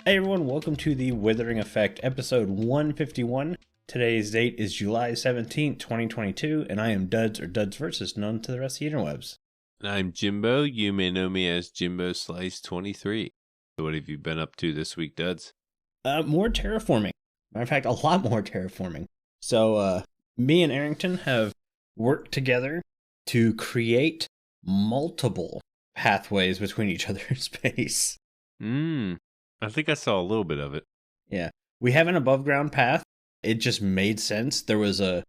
Hey everyone, welcome to the Withering Effect, episode 151. Today's date is July 17th, 2022, and I am Duds or Duds Versus, known to the rest of the interwebs. I'm Jimbo. You may know me as Jimbo Slice 23. What have you been up to this week, Duds? More terraforming. Matter of fact, a lot more terraforming. So, me and Aerington have worked together to create multiple pathways between each other's base. I think I saw a little bit of it. Yeah. We have an above ground path. It just made sense. There was a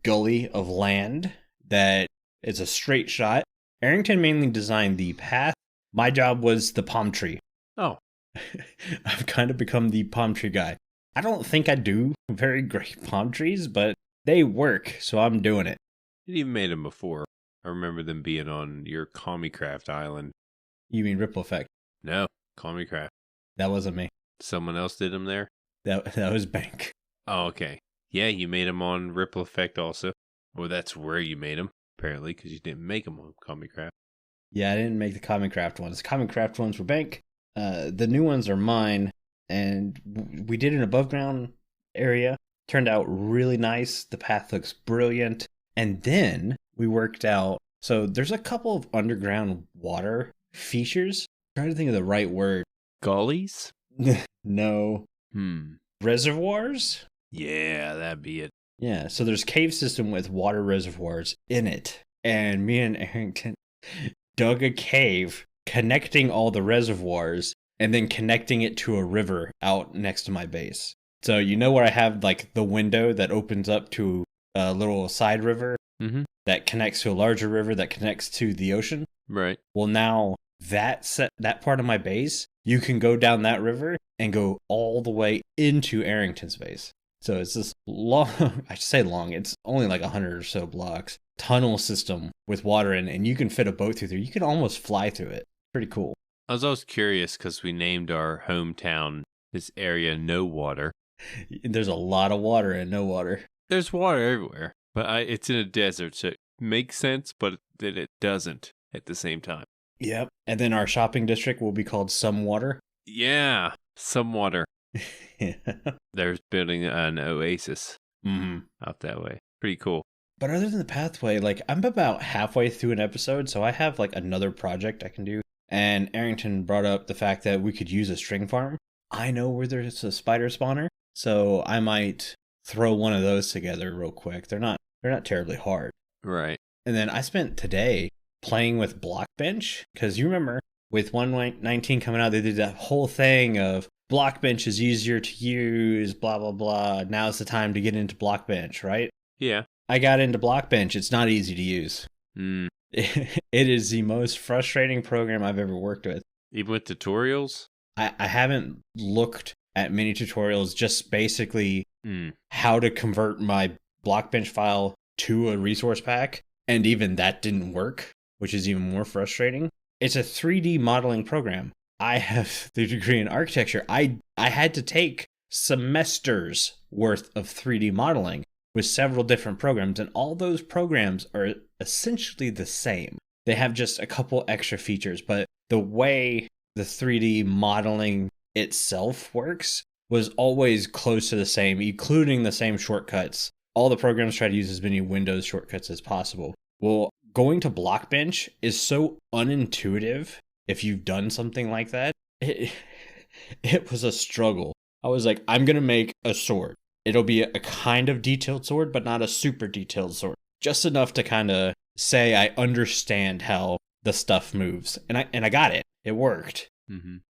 gully of land that it's a straight shot. Aerington mainly designed the path. My job was the palm tree. Oh. I've kind of become the palm tree guy. I don't think I do very great palm trees, but they work, so I'm doing it. You even made them before. I remember them being on your Commicraft island. You mean Ripple Effect? No, Commicraft. That wasn't me. Someone else did them there? That was Bank. Oh, okay. Yeah, you made them on Ripple Effect also. Well, that's where you made them, apparently, because you didn't make them on Commicraft. Yeah, I didn't make the Commicraft ones. The Commicraft ones were Bank. The new ones are mine, and we did an above ground area. Turned out really nice. The path looks brilliant. And then we worked out. So there's a couple of underground water features. I'm trying to think of the right word. Gullies? No. Reservoirs? Yeah, that'd be it. Yeah, so there's cave system with water reservoirs in it. And me and Aerington dug a cave connecting all the reservoirs and then connecting it to a river out next to my base. So you know where I have like the window that opens up to a little side river that connects to a larger river that connects to the ocean? Right. Well, now that part of my base, you can go down that river and go all the way into Aerington's base. So it's this long, I should say long, it's only like 100 or so blocks, tunnel system with water in it, and you can fit a boat through there. You can almost fly through it. Pretty cool. I was always curious because we named our hometown, this area, No Water. There's a lot of water and no water. There's water everywhere, but it's in a desert, so it makes sense, but that it doesn't at the same time. Yep. And then our shopping district will be called Some Water. Yeah, Some Water. Yeah. They're building an oasis out that way. Pretty cool. But other than the pathway, like I'm about halfway through an episode, so I have like another project I can do. And Aerington brought up the fact that we could use a string farm. I know where there's a spider spawner, so I might throw one of those together real quick. They're not terribly hard. Right. And then I spent today playing with Blockbench, because you remember with 1.19 coming out, they did that whole thing of Blockbench is easier to use, blah, blah, blah. Now's the time to get into Blockbench, right? Yeah. I got into Blockbench. It's not easy to use. It is the most frustrating program I've ever worked with. Even with tutorials? I haven't looked at many tutorials, just basically how to convert my Blockbench file to a resource pack. And even that didn't work, which is even more frustrating. It's a 3D modeling program. I have the degree in architecture. I had to take semesters worth of 3D modeling with several different programs, and all those programs are essentially the same. They have just a couple extra features, but the way the 3D modeling itself works was always close to the same, including the same shortcuts. All the programs try to use as many Windows shortcuts as possible. Well, going to Blockbench is so unintuitive. If you've done something like that, it was a struggle. I was like, I'm going to make a sword. It'll be a kind of detailed sword, but not a super detailed sword. Just enough to kind of say I understand how the stuff moves. And I got it. It worked.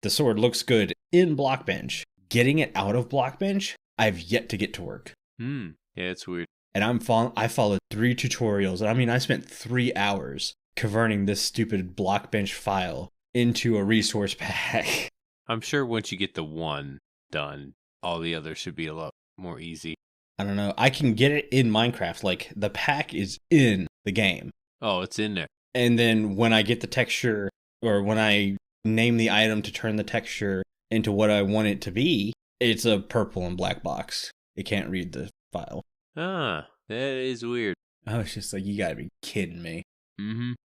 The sword looks good in Blockbench. Getting it out of Blockbench, I've yet to get to work. Yeah, it's weird. And I followed 3 tutorials. I mean, I spent 3 hours converting this stupid Blockbench file into a resource pack. I'm sure once you get the one done, all the others should be a lot more easy. I don't know. I can get it in Minecraft. Like, the pack is in the game. Oh, it's in there. And then when I get the texture, or when I name the item to turn the texture into what I want it to be, it's a purple and black box. It can't read the file. Ah, that is weird. I was just like, you gotta be kidding me.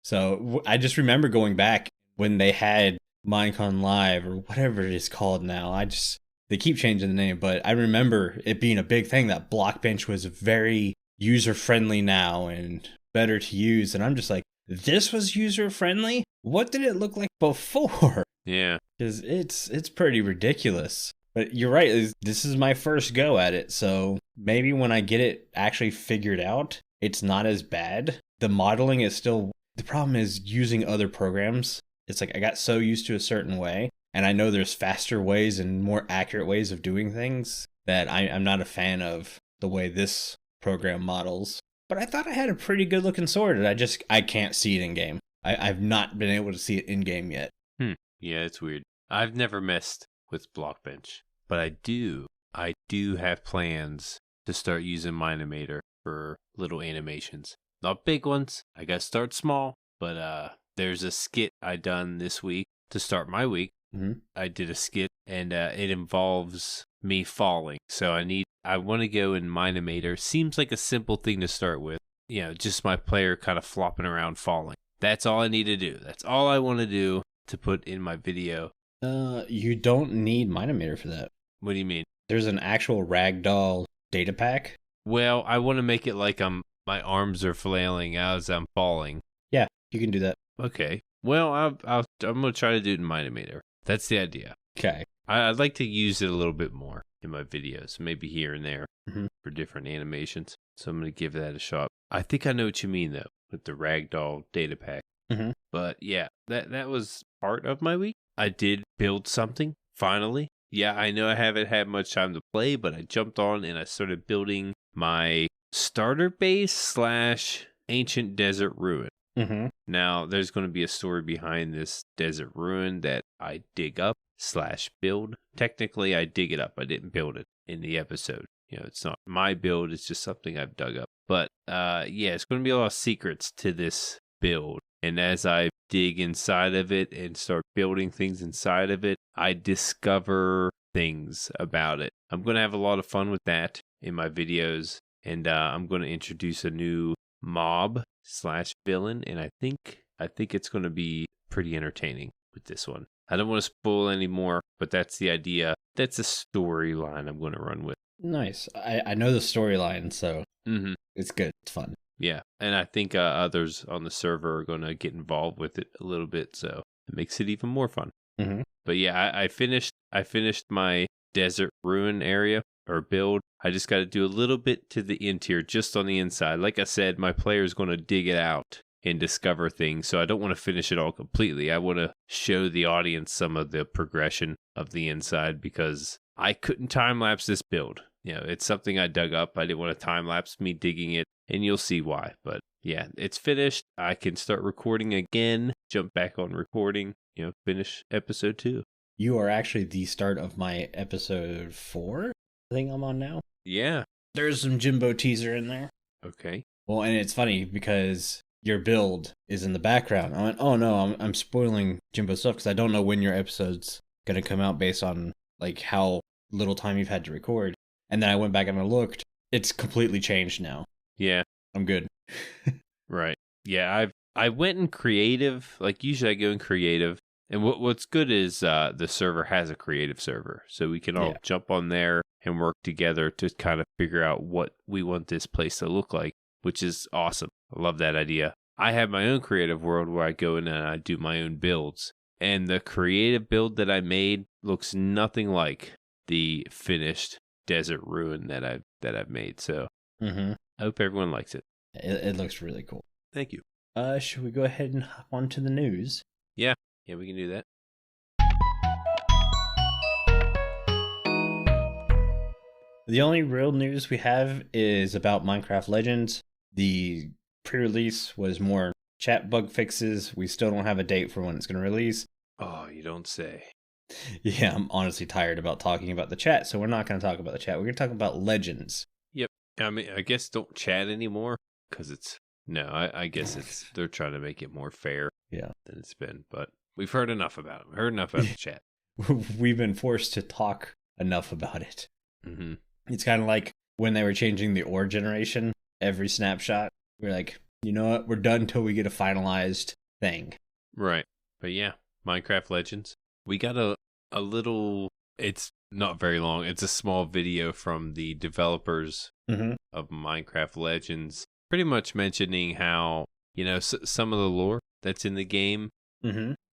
So I just remember going back when they had Minecon Live or whatever it is called now. They keep changing the name, but I remember it being a big thing that Blockbench was very user friendly now and better to use. And I'm just like, this was user friendly? What did it look like before? Yeah. Because it's pretty ridiculous. But you're right, this is my first go at it, so maybe when I get it actually figured out, it's not as bad. The modeling is still... The problem is using other programs. It's like I got so used to a certain way, and I know there's faster ways and more accurate ways of doing things that I'm not a fan of the way this program models. But I thought I had a pretty good looking sword, and I can't see it in game. I've not been able to see it in game yet. Yeah, it's weird. I've never messed with Blockbench, but I do have plans to start using Minimator for little animations. Not big ones. I gotta start small, but there's a skit I done this week to start my week. Mm-hmm. I did a skit, and it involves me falling. So I want to go in Minimator. Seems like a simple thing to start with. You know, just my player kind of flopping around falling. That's all I need to do. That's all I want to do to put in my video. You don't need Minimator for that. What do you mean? There's an actual ragdoll data pack. Well, I want to make it like my arms are flailing as I'm falling. Yeah, you can do that. Okay. Well, I'm going to try to do it in Minimator. That's the idea. Okay. I'd like to use it a little bit more in my videos, maybe here and there Mm-hmm. for different animations. So I'm going to give that a shot. I think I know what you mean, though, with the ragdoll data pack. Mm-hmm. But yeah, that was part of my week. I did build something, finally. Yeah, I know I haven't had much time to play, but I jumped on and I started building my starter base / ancient desert ruin. Mm-hmm. Now, there's going to be a story behind this desert ruin that I dig up / build. Technically, I dig it up. I didn't build it in the episode. You know, it's not my build. It's just something I've dug up. But yeah, it's going to be a lot of secrets to this build. And as I dig inside of it and start building things inside of it, I discover things about it. I'm going to have a lot of fun with that in my videos. And I'm going to introduce a new mob / villain. And I think it's going to be pretty entertaining with this one. I don't want to spoil any more, but that's the idea. That's a storyline I'm going to run with. Nice. I know the storyline, so it's good. It's fun. Yeah, and I think others on the server are going to get involved with it a little bit, so it makes it even more fun. Mm-hmm. But yeah, I finished my desert ruin area or build. I just got to do a little bit to the interior, just on the inside. Like I said, my player is going to dig it out and discover things, so I don't want to finish it all completely. I want to show the audience some of the progression of the inside because I couldn't time-lapse this build. You know, it's something I dug up. I didn't want to time-lapse me digging it, and you'll see why. But yeah, it's finished. I can start recording again, jump back on recording, finish episode 2. You are actually the start of my episode 4, I think I'm on now. Yeah. There's some Jimbo teaser in there. Okay. Well, and it's funny because your build is in the background. I went, oh no, I'm spoiling Jimbo stuff because I don't know when your episode's going to come out based on like how little time you've had to record. And then I went back and I looked. It's completely changed now. Yeah. I'm good. Right. Yeah, I went in creative. Like usually I go in creative. And what's good is the server has a creative server. So we can all jump on there and work together to kind of figure out what we want this place to look like, which is awesome. I love that idea. I have my own creative world where I go in and I do my own builds. And the creative build that I made looks nothing like the finished desert ruin that I've made. So I hope everyone likes it. It looks really cool. Thank you. Should we go ahead and hop on to the news? Yeah, we can do that. The only real news we have is about Minecraft Legends. The pre-release was more chat bug fixes. We still don't have a date for when it's going to release. Oh, you don't say. Yeah, I'm honestly tired about talking about the chat, so we're not going to talk about the chat. We're going to talk about Legends. Yep. I mean, I guess don't chat anymore because I guess they're trying to make it more fair than it's been. But we've heard enough about it. We heard enough about the chat. We've been forced to talk enough about it. Mm-hmm. It's kind of like when they were changing the ore generation every snapshot. We're like, you know what? We're done until we get a finalized thing. Right. But yeah, Minecraft Legends. We got a little, it's not very long. It's a small video from the developers of Minecraft Legends, pretty much mentioning how, some of the lore that's in the game,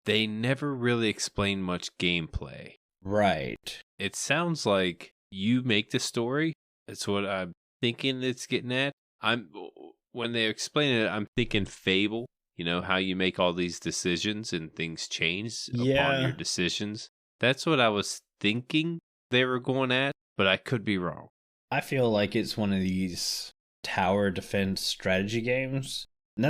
they never really explain much gameplay. Right. It sounds like you make the story. That's what I'm thinking it's getting at. When they explain it, I'm thinking Fable. How you make all these decisions and things change upon your decisions. That's what I was thinking they were going at, but I could be wrong. I feel like it's one of these tower defense strategy games. And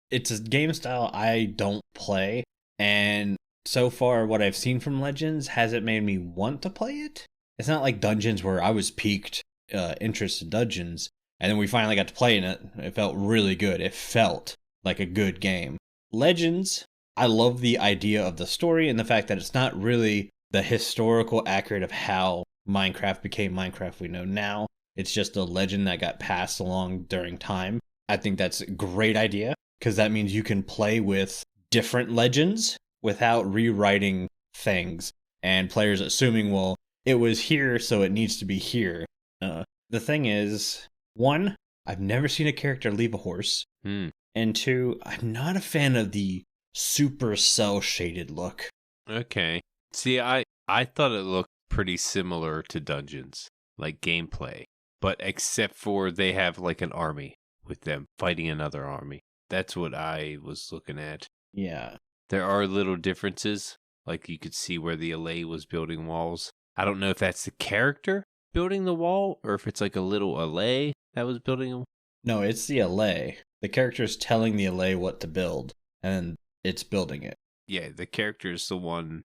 it's a game style I don't play. And so far, what I've seen from Legends hasn't made me want to play it. It's not like Dungeons where I was piqued interest in Dungeons. And then we finally got to play in it. It felt really good. It felt like a good game. Legends, I love the idea of the story and the fact that it's not really the historical accurate of how Minecraft became Minecraft we know now. It's just a legend that got passed along during time. I think that's a great idea because that means you can play with different legends without rewriting things and players assuming, well, it was here, so it needs to be here. The thing is, one, I've never seen a character leave a horse. And two, I'm not a fan of the super cel-shaded look. Okay. See, I thought it looked pretty similar to Dungeons, like gameplay. But except for they have like an army with them fighting another army. That's what I was looking at. Yeah. There are little differences. Like you could see where the LA was building walls. I don't know if that's the character building the wall or if it's like a little LA that was building them. No, it's the LA. The character's telling the LA what to build, and it's building it. Yeah, the character is the one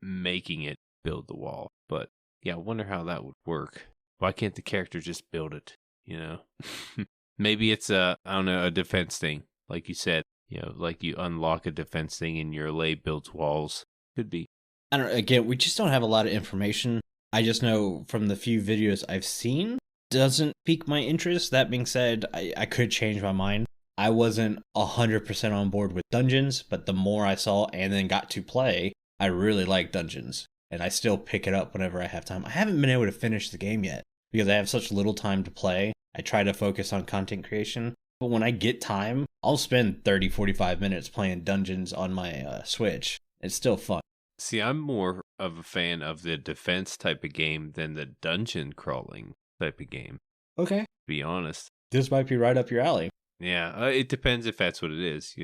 making it build the wall. But yeah, I wonder how that would work. Why can't the character just build it? Maybe it's a defense thing. Like you said, like you unlock a defense thing and your LA builds walls. Could be. I don't know. Again, we just don't have a lot of information. I just know from the few videos I've seen, doesn't pique my interest. That being said, I could change my mind. I wasn't 100% on board with Dungeons, but the more I saw and then got to play, I really like Dungeons. And I still pick it up whenever I have time. I haven't been able to finish the game yet because I have such little time to play. I try to focus on content creation. But when I get time, I'll spend 30, 45 minutes playing Dungeons on my Switch. It's still fun. See, I'm more of a fan of the defense type of game than the dungeon crawling type of game. Okay. To be honest. This might be right up your alley. Yeah, it depends if that's what it is.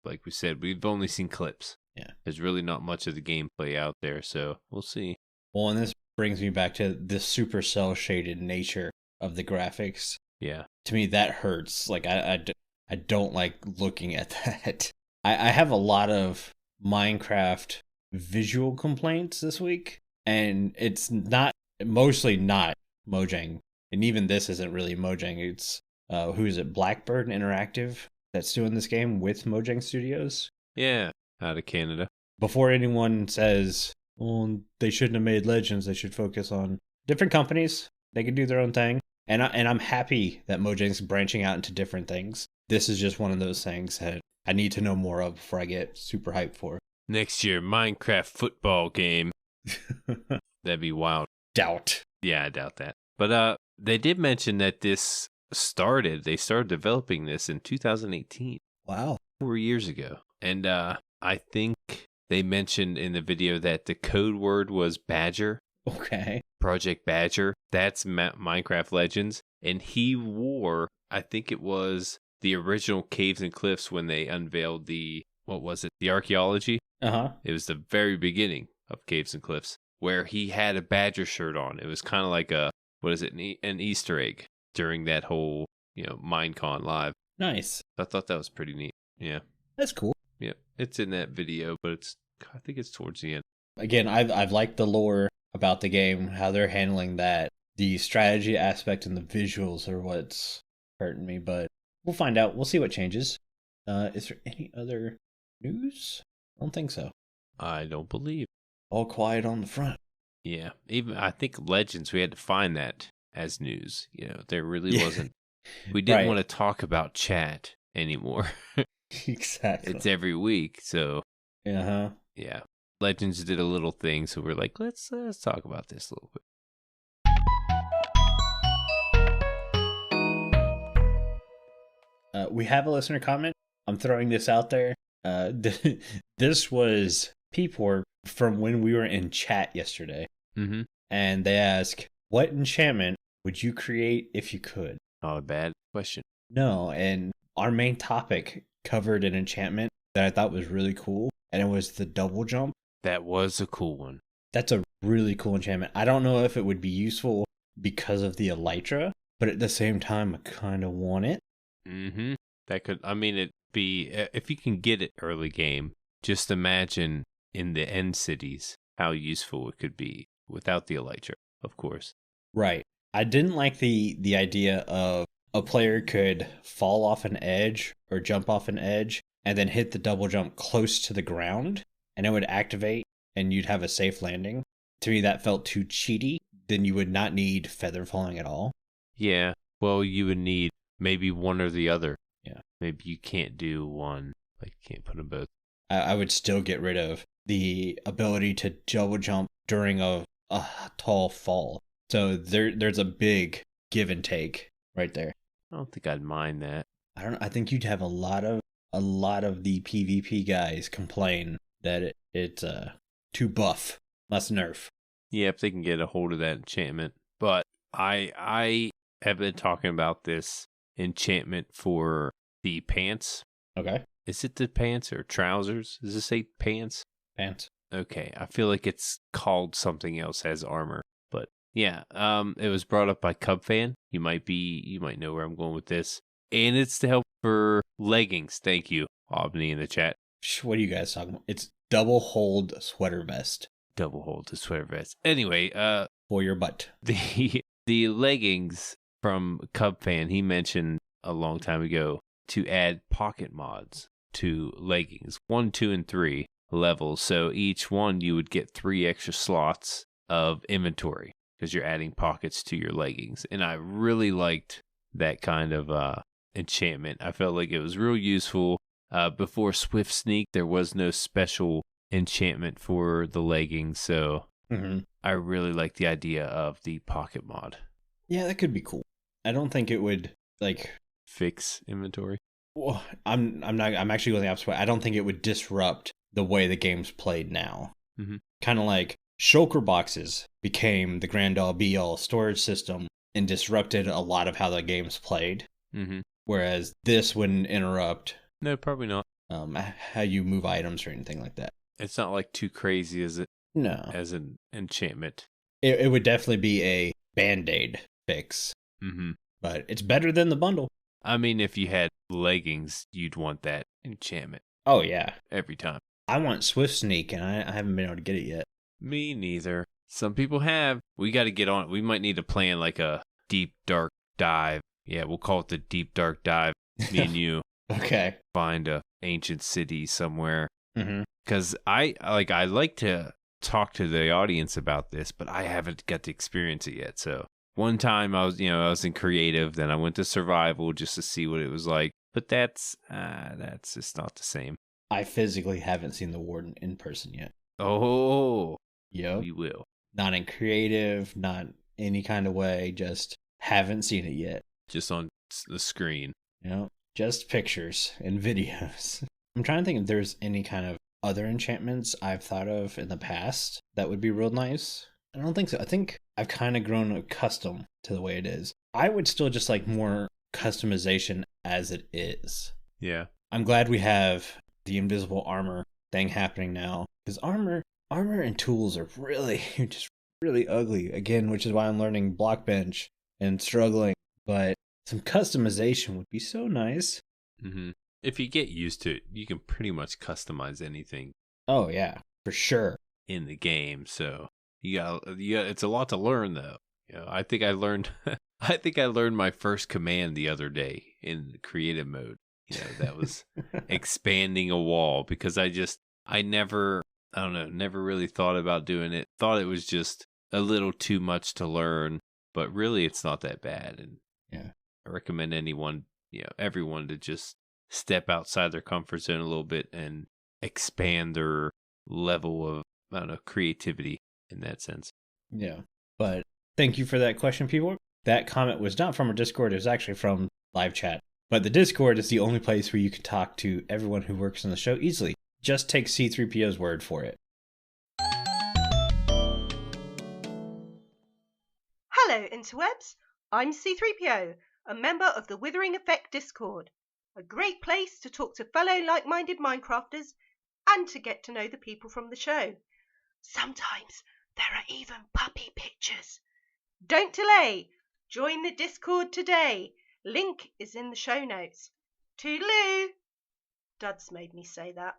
Like we said, we've only seen clips. Yeah. There's really not much of the gameplay out there, so we'll see. Well, and this brings me back to the super cel-shaded nature of the graphics. Yeah. To me, that hurts. Like, I don't like looking at that. I have a lot of Minecraft visual complaints this week, and it's mostly not Mojang. And even this isn't really Mojang. It's, who is it? Blackbird Interactive that's doing this game with Mojang Studios. Yeah, out of Canada. Before anyone says, well, they shouldn't have made Legends, they should focus on different companies. They can do their own thing. And I'm happy that Mojang's branching out into different things. This is just one of those things that I need to know more of before I get super hyped for. Next year, Minecraft football game. That'd be wild. Doubt. Yeah, I doubt that. But they did mention that they started developing this in 2018. Wow. 4 years ago. And I think they mentioned in the video that the code word was Badger. Okay. Project Badger. That's Minecraft Legends. And he wore, I think it was the original Caves and Cliffs when they unveiled the archaeology? Uh-huh. It was the very beginning of Caves and Cliffs where he had a Badger shirt on. It was kind of like an Easter egg during that whole, Minecon live. Nice. I thought that was pretty neat. Yeah. That's cool. Yeah. It's in that video, but I think it's towards the end. Again, I've liked the lore about the game, how they're handling that. The strategy aspect and the visuals are what's hurting me, but we'll find out. We'll see what changes. Is there any other news? I don't think so. I don't believe. All quiet on the front. Yeah. Even I think Legends, we had to find that as news. There really wasn't. We didn't want to talk about chat anymore. Exactly. It's every week, so. Uh-huh. Yeah. Legends did a little thing, so we're like, let's talk about this a little bit. We have a listener comment. I'm throwing this out there. This was Peeporp from when we were in chat yesterday. Mm-hmm. And they ask, what enchantment would you create if you could? Not a bad question. No, and our main topic covered an enchantment that I thought was really cool, and it was the double jump. That was a cool one. That's a really cool enchantment. I don't know if it would be useful because of the elytra, but at the same time, I kind of want it. Mm-hmm. That could, I mean, it'd be, if you can get it early game, just imagine in the end cities how useful it could be without the elytra, of course. Right. I didn't like the idea of a player could fall off an edge or jump off an edge and then hit the double jump close to the ground and it would activate and you'd have a safe landing. To me, that felt too cheaty. Then you would not need feather falling at all. Yeah. Well, you would need maybe one or the other. Yeah. Maybe you can't do one. Like, you can't put them both. I would still get rid of the ability to double jump during a tall fall. So there's a big give and take right there. I don't think I'd mind that. I think you'd have a lot of the PvP guys complain that it's too buff, less nerf. Yeah, if they can get a hold of that enchantment. But I have been talking about this enchantment for the pants. Okay. Is it the pants or trousers? Does it say pants? Pants. Okay, I feel like it's called something else as armor. But yeah, it was brought up by CubFan. You might know where I'm going with this. And it's to help for leggings. Thank you, aubni in the chat. What are you guys talking about? It's double hold sweater vest. Double hold the sweater vest. Anyway, for your butt. The leggings from CubFan, he mentioned a long time ago to add pocket mods to leggings, 1, 2, and 3 levels. So each one you would get 3 extra slots of inventory because you're adding pockets to your leggings. And I really liked that kind of enchantment. I felt like it was real useful. Before Swift Sneak, there was no special enchantment for the leggings, so I really like the idea of the pocket mod. Yeah, that could be cool. I don't think it would fix inventory. Well, I'm actually going the opposite way. I don't think it would disrupt the way the game's played now. Mm-hmm. Kind of like shulker boxes became the grand all be all storage system and disrupted a lot of how the game's played. Mm-hmm. Whereas this wouldn't interrupt. No, probably not. How you move items or anything like that. It's not like too crazy as it. No. As an enchantment. It would definitely be a band-aid fix. Mm-hmm. But it's better than the bundle. I mean, if you had leggings, you'd want that enchantment. Oh, yeah. Every time. I want Swift Sneak, and I haven't been able to get it yet. Me neither. Some people have. We got to get on it. We might need to plan like a deep, dark dive. Yeah, we'll call it the deep, dark dive. Me and you. Okay. Find a ancient city somewhere. Mm-hmm. Because I like to talk to the audience about this, but I haven't got to experience it yet. So one time I was in creative, then I went to survival just to see what it was like. But that's just not the same. I physically haven't seen the Warden in person yet. Oh, yep. You will. Not in creative, not any kind of way. Just haven't seen it yet. Just on the screen. Just pictures and videos. I'm trying to think if there's any kind of other enchantments I've thought of in the past that would be real nice. I don't think so. I think I've kind of grown accustomed to the way it is. I would still just like more customization as it is. Yeah. I'm glad we have the invisible armor thing happening now, because armor and tools are really ugly again, which is why I'm learning blockbench and struggling. But some customization would be so nice. Mm-hmm. If you get used to it, you can pretty much customize anything. Oh yeah, for sure. In the game, so you got it's a lot to learn though. I think I learned my first command the other day in creative mode. That was expanding a wall, because I never really thought about doing it. Thought it was just a little too much to learn, but really it's not that bad. And yeah, I recommend everyone to just step outside their comfort zone a little bit and expand their level of, I don't know, creativity in that sense. Yeah. But thank you for that question, people. That comment was not from our Discord. It was actually from live chat. But the Discord is the only place where you can talk to everyone who works on the show easily. Just take C3PO's word for it. Hello, interwebs. I'm C3PO, a member of the Withering Effect Discord. A great place to talk to fellow like-minded Minecrafters and to get to know the people from the show. Sometimes there are even puppy pictures. Don't delay. Join the Discord today. Link is in the show notes. Toodaloo! Duds made me say that.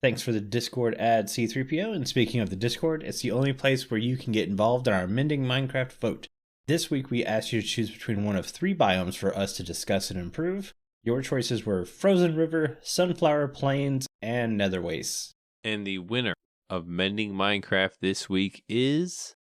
Thanks for the Discord ad, C3PO. And speaking of the Discord, it's the only place where you can get involved in our Mending Minecraft vote. This week, we asked you to choose between one of 3 biomes for us to discuss and improve. Your choices were Frozen River, Sunflower Plains, and Nether Wastes. And the winner of Mending Minecraft this week is...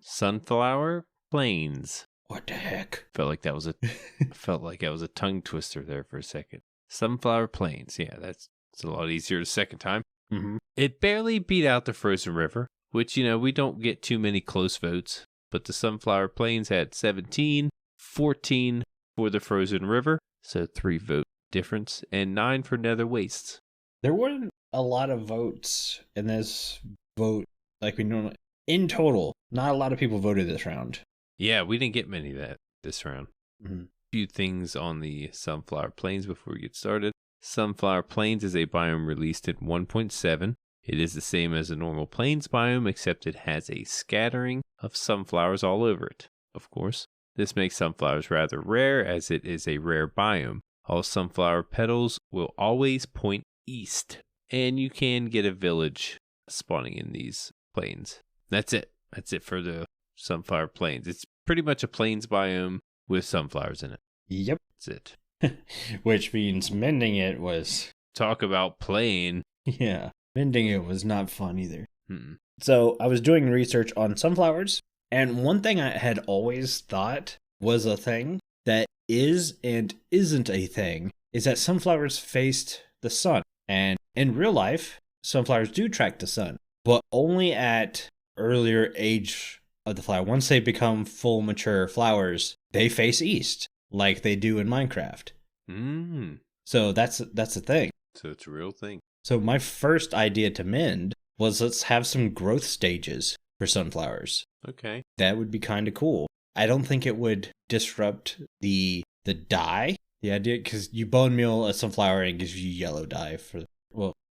Sunflower Plains. What the heck? Felt like that was a tongue twister there for a second. Sunflower Plains. Yeah, that's a lot easier the second time. Mm-hmm. It barely beat out the Frozen River, which, we don't get too many close votes. But the Sunflower Plains had 17, 14 for the Frozen River, so 3 vote difference, and 9 for Nether Wastes. There weren't a lot of votes in this vote, like we normally. In total, not a lot of people voted this round. Yeah, we didn't get many this round. Mm-hmm. A few things on the Sunflower Plains before we get started. Sunflower Plains is a biome released in 1.7. It is the same as a normal plains biome, except it has a scattering of sunflowers all over it. Of course, this makes sunflowers rather rare, as it is a rare biome. All sunflower petals will always point east, and you can get a village spawning in these plains. That's it. That's it for the Sunflower Plains. It's pretty much a plains biome with sunflowers in it. Yep. That's it. Which means mending it was... Talk about playing. Yeah. Mending it was not fun either. Mm-mm. So I was doing research on sunflowers, and one thing I had always thought was a thing that is and isn't a thing is that sunflowers faced the sun. And in real life, sunflowers do track the sun, but only at earlier age of the flower. Once they become full mature flowers, they face east like they do in Minecraft. So that's the thing. So it's a real thing. So my first idea to mend was let's have some growth stages for sunflowers. Okay. That would be kind of cool. I don't think it would disrupt the dye. The idea, because you bone meal a sunflower and it gives you yellow dye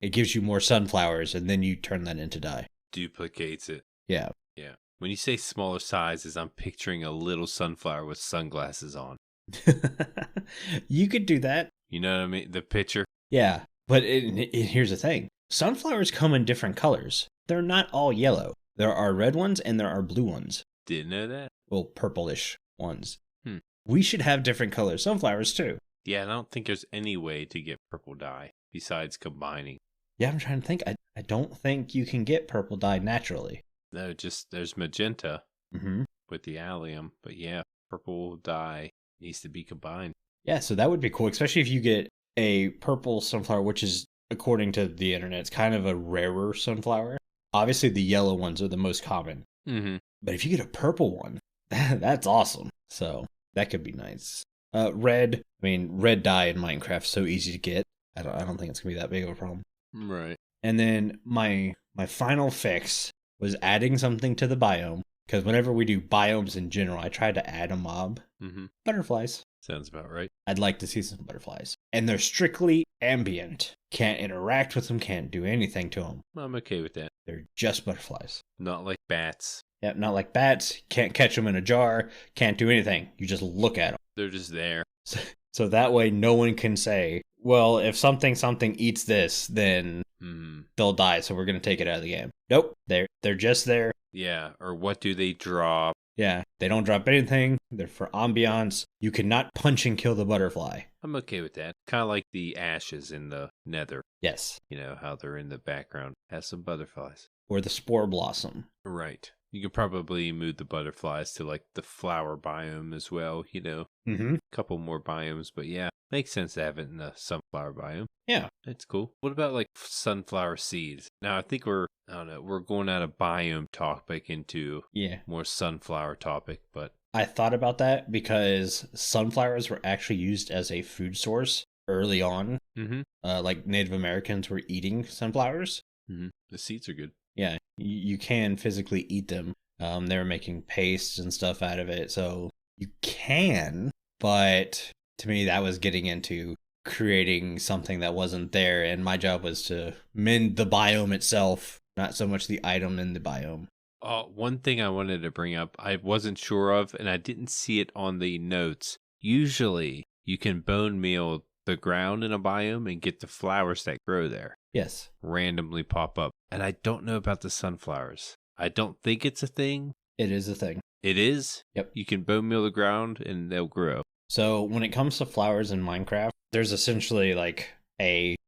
it gives you more sunflowers and then you turn that into dye. Duplicates it. Yeah. Yeah. When you say smaller sizes, I'm picturing a little sunflower with sunglasses on. You could do that. You know what I mean? The picture. Yeah. But here's the thing. Sunflowers come in different colors. They're not all yellow. There are red ones and there are blue ones. Didn't know that. Well, purplish ones. We should have different color sunflowers too. Yeah, I don't think there's any way to get purple dye besides combining. Yeah, I'm trying to think. I don't think you can get purple dye naturally. No, just there's magenta with the allium. But yeah, purple dye needs to be combined. Yeah, so that would be cool, especially if you get a purple sunflower, which is, according to the internet, it's kind of a rarer sunflower. Obviously, the yellow ones are the most common. But if you get a purple one, that's awesome. So that could be nice. Red dye in Minecraft is so easy to get. I don't think it's going to be that big of a problem. Right. And then my final fix was adding something to the biome. Because whenever we do biomes in general, I try to add a mob. Butterflies. Sounds about right. I'd like to see some butterflies. And they're strictly ambient. Can't interact with them, can't do anything to them. I'm okay with that. They're just butterflies. Not like bats. Yeah, not like bats. Can't catch them in a jar. Can't do anything. You just look at them. They're just there. So that way no one can say, well, if something eats this, then they'll die, so we're going to take it out of the game. Nope. They're just there. Yeah, or what do they drop? Yeah, they don't drop anything. They're for ambiance. You cannot punch and kill the butterfly. I'm okay with that. Kind of like the ashes in the nether. Yes. You know, how they're in the background. Has some butterflies. Or the spore blossom. Right. You could probably move the butterflies to like the flower biome as well, Mm-hmm. A couple more biomes, but yeah, makes sense to have it in the sunflower biome. Yeah. That's cool. What about like sunflower seeds? Now I think we're going out of biome topic into more sunflower topic, but I thought about that because sunflowers were actually used as a food source early on. Mm-hmm. Like Native Americans were eating sunflowers. Mm-hmm. The seeds are good. Yeah, you can physically eat them. They were making pastes and stuff out of it, so you can, but to me that was getting into creating something that wasn't there, and my job was to mend the biome itself, not so much the item in the biome. One thing I wanted to bring up, I wasn't sure of, and I didn't see it on the notes. Usually, you can bone meal the ground in a biome and get the flowers that grow there. Yes. Randomly pop up. And I don't know about the sunflowers. I don't think it's a thing. It is a thing. It is? Yep. You can bone meal the ground and they'll grow. So when it comes to flowers in Minecraft, there's essentially like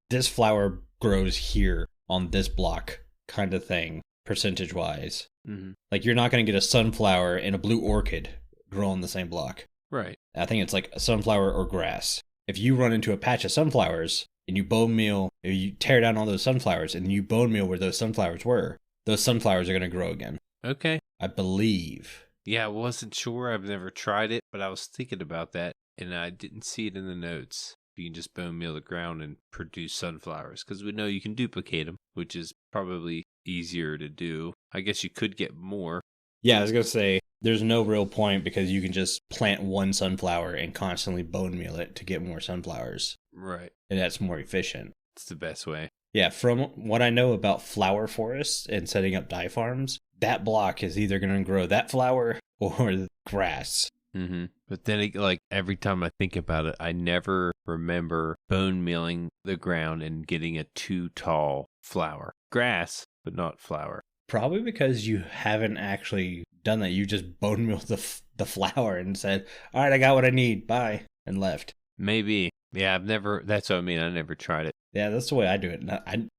this flower grows here on this block kind of thing, percentage-wise. Mm-hmm. Like you're not going to get a sunflower and a blue orchid grow on the same block. Right. I think it's like a sunflower or grass. If you run into a patch of sunflowers and you bone meal, or you tear down all those sunflowers and you bone meal where those sunflowers were, those sunflowers are going to grow again. Okay. I believe. Yeah, I wasn't sure. I've never tried it, but I was thinking about that and I didn't see it in the notes. You can just bone meal the ground and produce sunflowers because we know you can duplicate them, which is probably easier to do. I guess you could get more. Yeah, I was going to say, there's no real point because you can just plant one sunflower and constantly bone meal it to get more sunflowers. Right. And that's more efficient. It's the best way. Yeah, from what I know about flower forests and setting up dye farms, that block is either going to grow that flower or grass. Mm-hmm. But then, like, every time I think about it, I never remember bone mealing the ground and getting a too tall flower. Grass, but not flower. Probably because you haven't actually done that. You just bone mealed the flower and said, all right, I got what I need. Bye. And left. Maybe. Yeah, that's what I mean. I never tried it. Yeah, that's the way I do it.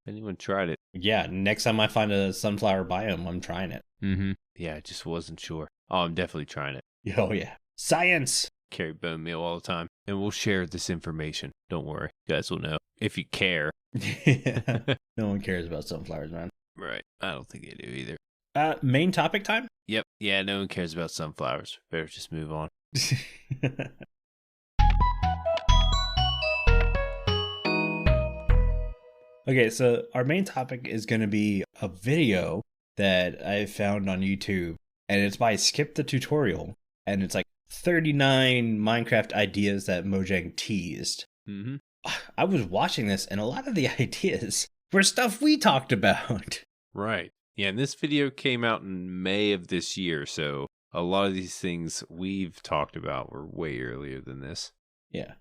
Anyone tried it? Yeah, next time I find a sunflower biome, I'm trying it. Mm-hmm. Yeah, I just wasn't sure. Oh, I'm definitely trying it. Oh, yeah. Science! Carry bone meal all the time. And we'll share this information. Don't worry. You guys will know. If you care. Yeah. No one cares about sunflowers, man. Right. I don't think they do either. Main topic time? Yep. Yeah, no one cares about sunflowers. Better just move on. Okay, so our main topic is going to be a video that I found on YouTube, and it's by SkipTheTutorial, and it's like 39 Minecraft ideas that Mojang teased. Mm-hmm. I was watching this, and a lot of the ideas were stuff we talked about. Right. Yeah, and this video came out in May of this year, so a lot of these things we've talked about were way earlier than this. Yeah.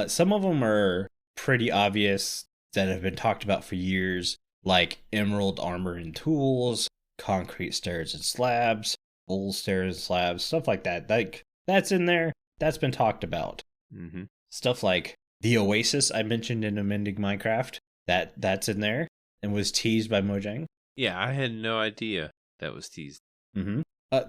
Some of them are pretty obvious that have been talked about for years, like emerald armor and tools, concrete stairs and slabs, bull stairs and slabs, stuff like that. Like, that's in there. That's been talked about. Mm-hmm. Stuff like the Oasis I mentioned in Amending Minecraft, that's in there and was teased by Mojang. Yeah, I had no idea that was teased. Mm-hmm.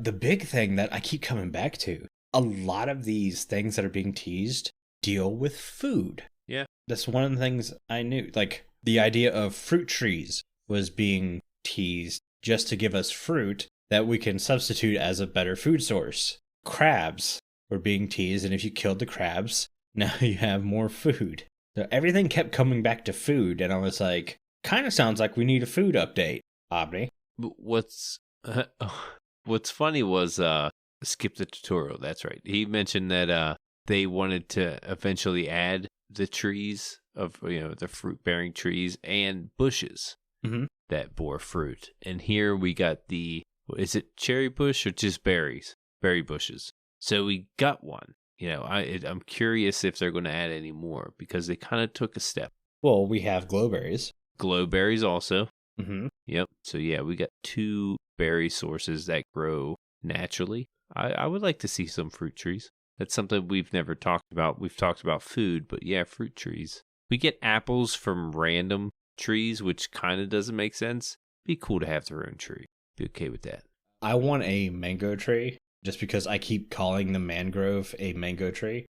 The big thing that I keep coming back to, a lot of these things that are being teased deal with food. Yeah. That's one of the things I knew. Like, the idea of fruit trees was being teased just to give us fruit that we can substitute as a better food source. Crabs were being teased, and if you killed the crabs, now you have more food. So everything kept coming back to food, and I was like, kind of sounds like we need a food update, aubni. What's funny was SkipTheTutorial. That's right. He mentioned that they wanted to eventually add the trees of the fruit-bearing trees and bushes that bore fruit. And here we got is it cherry bush or just berries? Berry bushes. So we got one. I'm curious if they're going to add any more because they kind of took a step. Well, we have glowberries. Glowberries also. Mm-hmm. Yep. So yeah, we got 2 berry sources that grow naturally. I would like to see some fruit trees. That's something we've never talked about. We've talked about food, but yeah, fruit trees. We get apples from random trees, which kind of doesn't make sense. Be cool to have their own tree. Be okay with that. I want a mango tree just because I keep calling the mangrove a mango tree.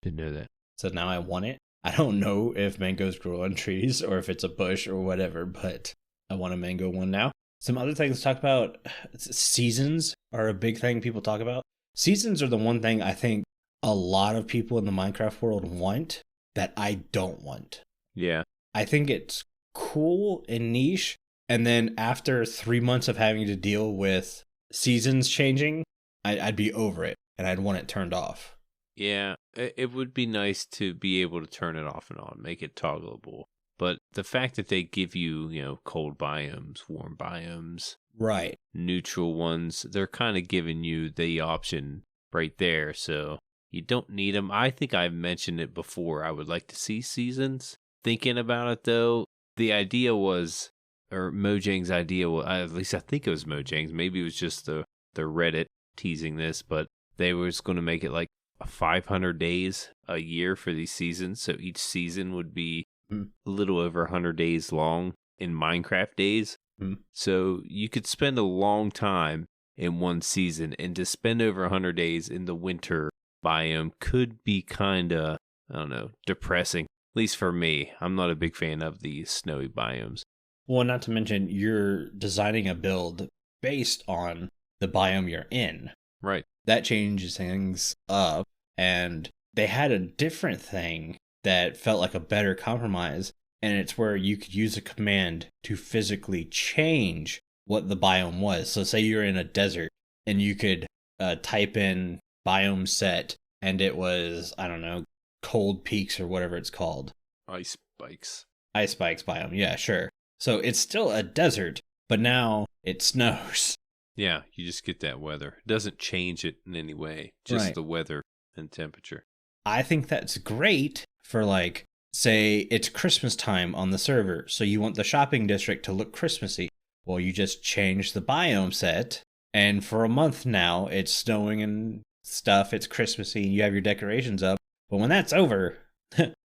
Didn't know that. So now I want it. I don't know if mangoes grow on trees or if it's a bush or whatever, but I want a mango one now. Some other things to talk about. Seasons are a big thing people talk about. Seasons are the one thing I think a lot of people in the Minecraft world want that I don't want. Yeah. I think it's cool and niche. And then after 3 months of having to deal with seasons changing, I'd be over it and I'd want it turned off. Yeah, it would be nice to be able to turn it off and on, make it toggleable. But the fact that they give you, cold biomes, warm biomes, right, neutral ones, they're kind of giving you the option right there. So you don't need them. I think I've mentioned it before. I would like to see seasons. Thinking about it, though, the idea was, or Mojang's idea, at least I think it was Mojang's. Maybe it was just the Reddit teasing this, but they was going to make it like 500 days a year for these seasons. So each season would be a little over 100 days long in Minecraft days. So you could spend a long time in one season, and to spend over 100 days in the winter biome could be kind of, I don't know, depressing. At least for me. I'm not a big fan of the snowy biomes. Well, not to mention you're designing a build based on the biome you're in. Right. That changes things up. And they had a different thing that felt like a better compromise. And it's where you could use a command to physically change what the biome was. So say you're in a desert and you could type in biome set and it was, I don't know, cold peaks or whatever it's called. Ice spikes. Ice spikes biome. Yeah, sure. So it's still a desert, but now it snows. Yeah, you just get that weather. It doesn't change it in any way. Just right. The weather and temperature. I think that's great for, like, say it's Christmas time on the server, so you want the shopping district to look Christmassy. Well, you just change the biome set, and for a month now, it's snowing and stuff, it's Christmassy, and you have your decorations up. But when that's over,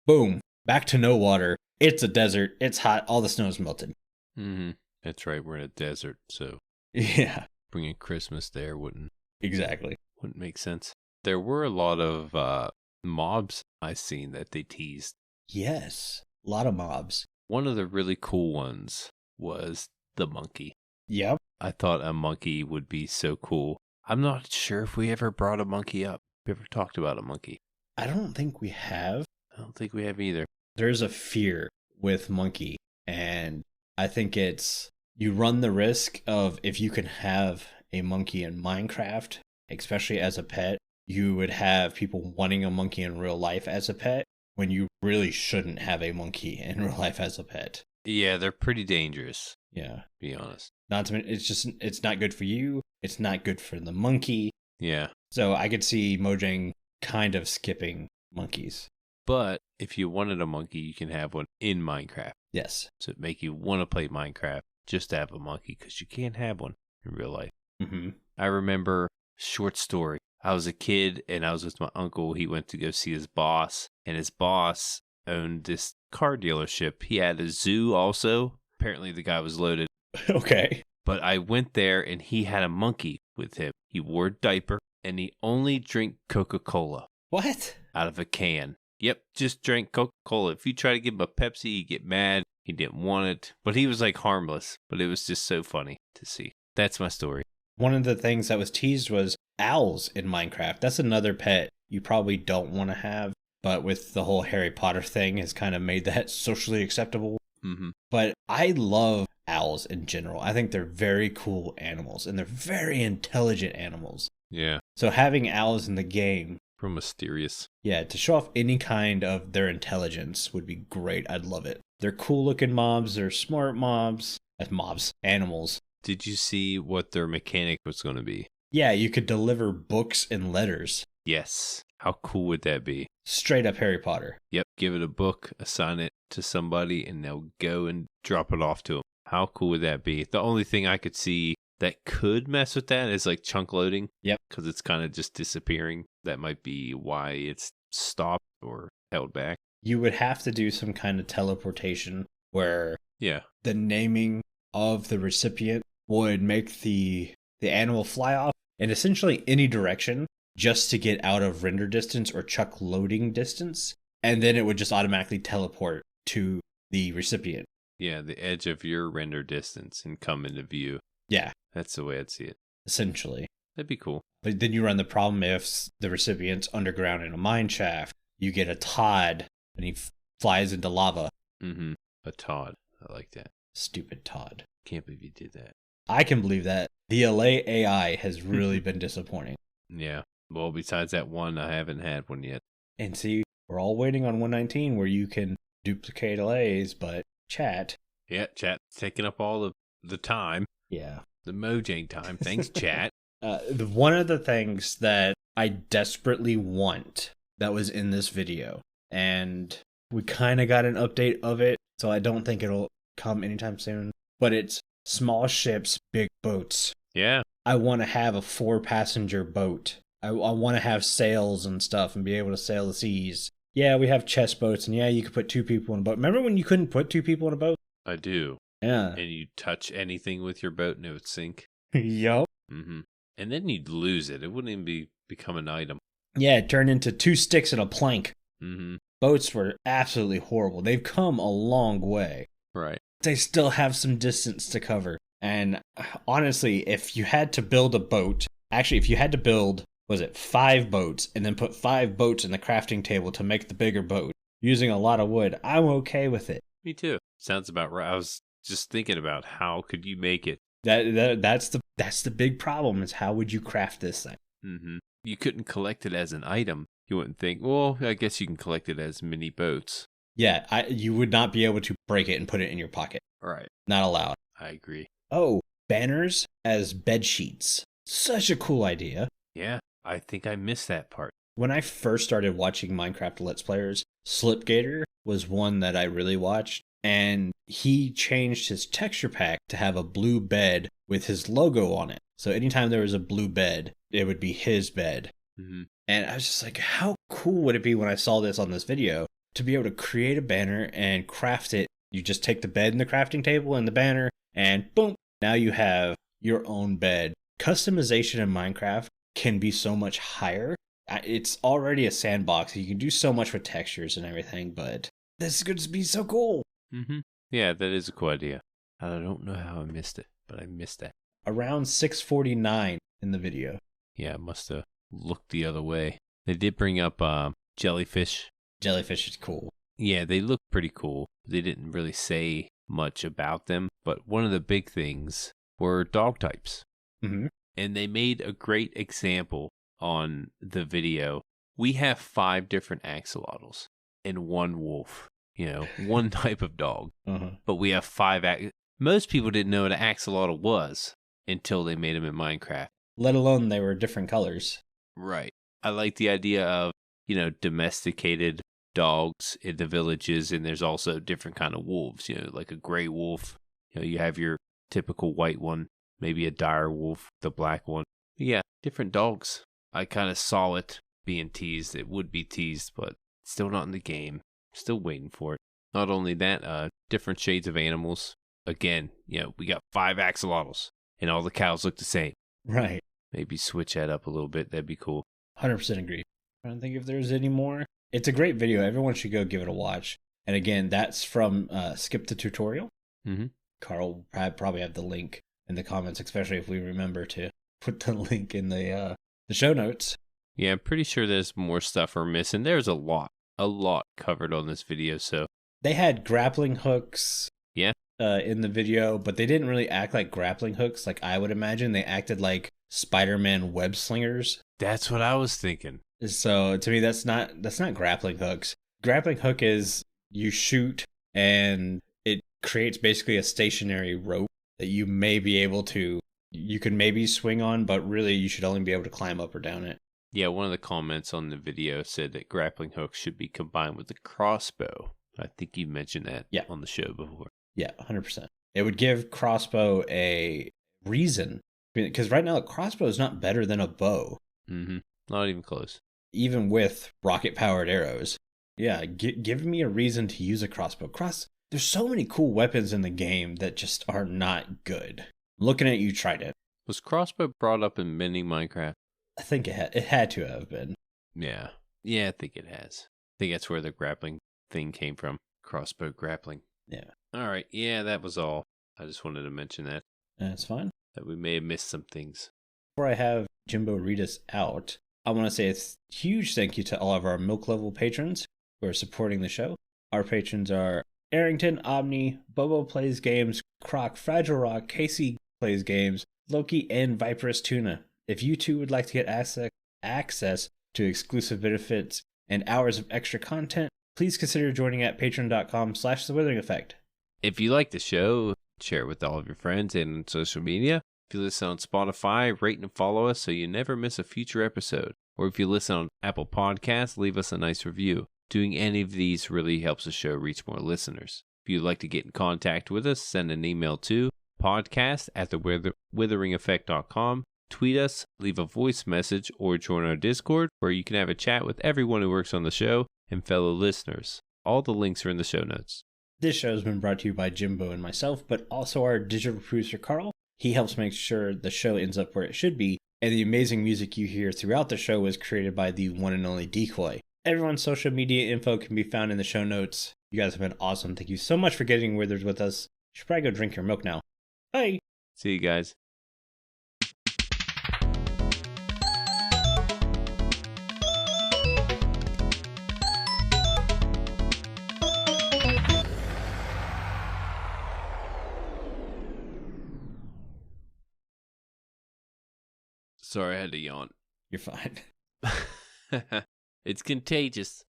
boom, back to no water. It's a desert, it's hot, all the snow's melted. Mm-hmm. That's right, we're in a desert, so yeah, bringing Christmas there wouldn't make sense. There were a lot of mobs I've seen that they teased. Yes, a lot of mobs. One of the really cool ones was the monkey. Yep. I thought a monkey would be so cool. I'm not sure if we ever brought a monkey up. We ever talked about a monkey? I don't think we have. I don't think we have either. There's a fear with monkey, and I think it's you run the risk of if you can have a monkey in Minecraft, especially as a pet, you would have people wanting a monkey in real life as a pet when you really shouldn't have a monkey in real life as a pet. Yeah, they're pretty dangerous. Yeah. To be honest. Not to mention, it's not good for you. It's not good for the monkey. Yeah. So I could see Mojang kind of skipping monkeys. But if you wanted a monkey, you can have one in Minecraft. Yes. So it make you want to play Minecraft just to have a monkey because you can't have one in real life. Mm-hmm. I remember, short story. I was a kid and I was with my uncle. He went to go see his boss, and his boss owned this car dealership. He had a zoo also. Apparently the guy was loaded. Okay. But I went there and he had a monkey with him. He wore a diaper and he only drank Coca-Cola. What? Out of a can. Yep, just drank Coca-Cola. If you try to give him a Pepsi, he'd get mad. He didn't want it. But he was like harmless. But it was just so funny to see. That's my story. One of the things that was teased was owls in Minecraft. That's another pet you probably don't want to have. But with the whole Harry Potter thing has kind of made that socially acceptable. Mm-hmm. But I love owls in general. I think they're very cool animals. And they're very intelligent animals. Yeah. So having owls in the game. Real mysterious. Yeah, to show off any kind of their intelligence would be great. I'd love it. They're cool looking mobs. They're smart mobs. Animals. Did you see what their mechanic was going to be? Yeah, you could deliver books and letters. Yes. How cool would that be? Straight up Harry Potter. Yep. Give it a book, assign it to somebody, and they'll go and drop it off to them. How cool would that be? The only thing I could see that could mess with that is like chunk loading. Yep. Because it's kind of just disappearing. That might be why it's stopped or held back. You would have to do some kind of teleportation where the naming of the recipient would make the the animal fly off in essentially any direction just to get out of render distance or chuck loading distance, and then it would just automatically teleport to the recipient. Yeah, the edge of your render distance and come into view. Yeah. That's the way I'd see it. Essentially. That'd be cool. But then you run the problem if the recipient's underground in a mine shaft, you get a Todd and he flies into lava. Mm-hmm. A Todd. I like that. Stupid Todd. Can't believe you did that. I can believe that. The LA AI has really been disappointing. Yeah. Well, besides that one, I haven't had one yet. And see, we're all waiting on 119 where you can duplicate LAs, but chat. Yeah, chat's taking up all the time. Yeah. The Mojang time. Thanks, chat. One of the things that I desperately want that was in this video, and we kind of got an update of it, so I don't think it'll come anytime soon, but it's small ships, big boats. Yeah. I want to have a 4-passenger boat. I want to have sails and stuff and be able to sail the seas. Yeah, we have chest boats, and yeah, you could put 2 people in a boat. Remember when you couldn't put 2 people in a boat? I do. Yeah. And you touch anything with your boat and it would sink. Yup. Mm-hmm. And then you'd lose it. It wouldn't even become an item. Yeah, it turned into 2 sticks and a plank. Mm-hmm. Boats were absolutely horrible. They've come a long way. Right. They still have some distance to cover. And honestly, if you had to build a boat, actually, if you had to build, 5 boats and then put 5 boats in the crafting table to make the bigger boat using a lot of wood, I'm okay with it. Me too. Sounds about right. I was just thinking about how could you make it. That's the big problem is how would you craft this thing? Mm-hmm. You couldn't collect it as an item. You wouldn't think, well, I guess you can collect it as mini boats. Yeah, you would not be able to break it and put it in your pocket. Right. Not allowed. I agree. Oh, banners as bed sheets. Such a cool idea. Yeah, I think I missed that part. When I first started watching Minecraft Let's Players, Slipgator was one that I really watched, and he changed his texture pack to have a blue bed with his logo on it. So anytime there was a blue bed, it would be his bed. Mm-hmm. And I was just like, how cool would it be when I saw this on this video to be able to create a banner and craft it? You just take the bed and the crafting table and the banner, and boom, now you have your own bed. Customization in Minecraft can be so much higher. It's already a sandbox. You can do so much with textures and everything, but this is going to be so cool. Mm-hmm. Yeah, that is a cool idea. I don't know how I missed it, but I missed that. Around 6:49 in the video. Yeah, I must have looked the other way. They did bring up jellyfish. Jellyfish is cool. Yeah, they look pretty cool. They didn't really say much about them, but one of the big things were dog types. Mm-hmm. And they made a great example on the video. We have 5 different axolotls and 1 wolf. You know, 1 type of dog. Uh-huh. But we have 5 Most people didn't know what an axolotl was until they made them in Minecraft. Let alone they were different colors. Right. I like the idea of, domesticated dogs in the villages, and there's also different kind of wolves, like a gray wolf. You have your typical white one, maybe a dire wolf, the black one. Yeah, different dogs. I kind of saw it being teased. It would be teased, but still not in the game. Still waiting for it. Not only that, different shades of animals. Again, we got 5 axolotls, and all the cows look the same. Right. Maybe switch that up a little bit. That'd be cool. 100% agree. I don't think if there's any more. It's a great video. Everyone should go give it a watch. And again, that's from SkipTheTutorial. Mm-hmm. Carl will probably have the link in the comments, especially if we remember to put the link in the show notes. Yeah, I'm pretty sure there's more stuff we're missing. There's a lot covered on this video. So they had grappling hooks. Yeah. In the video, but they didn't really act like grappling hooks like I would imagine. They acted like Spider-Man web slingers. That's what I was thinking. So to me, that's not grappling hooks. Grappling hook is you shoot and it creates basically a stationary rope that you can maybe swing on, but really you should only be able to climb up or down it. Yeah, one of the comments on the video said that grappling hooks should be combined with the crossbow. I think you mentioned that on the show before. Yeah, 100%. It would give crossbow a reason. Because right now, a crossbow is not better than a bow. Mm-hmm. Not even close. Even with rocket-powered arrows. Yeah, give me a reason to use a crossbow. There's so many cool weapons in the game that just are not good. Looking at you, Trident. Was crossbow brought up in mini Minecraft? I think it had to have been. Yeah. Yeah, I think it has. I think that's where the grappling thing came from. Crossbow grappling. Yeah. All right. Yeah, that was all. I just wanted to mention that. That's fine. That we may have missed some things. Before I have Jimbo read us out, I want to say a huge thank you to all of our milk level patrons who are supporting the show. Our patrons are Aerington, Aubni, BoboPlaysGames, Crock, FragileRock, Casey Plays Games, Loki, and viperoustuna. If you too would like to get access to exclusive benefits and hours of extra content, please consider joining at patreon.com/thewithering If you like the show, share it with all of your friends and on social media. If you listen on Spotify, rate and follow us so you never miss a future episode. Or if you listen on Apple Podcasts, leave us a nice review. Doing any of these really helps the show reach more listeners. If you'd like to get in contact with us, send an email to podcast@thewitheringeffect.com. Tweet us, leave a voice message, or join our Discord where you can have a chat with everyone who works on the show and fellow listeners. All the links are in the show notes. This show has been brought to you by Jimbo and myself, but also our digital producer, Carl. He helps make sure the show ends up where it should be, and the amazing music you hear throughout the show was created by the one and only Decoy. Everyone's social media info can be found in the show notes. You guys have been awesome. Thank you so much for getting withered with us. You should probably go drink your milk now. Bye! See you guys. Sorry, I had to yawn. You're fine. It's contagious.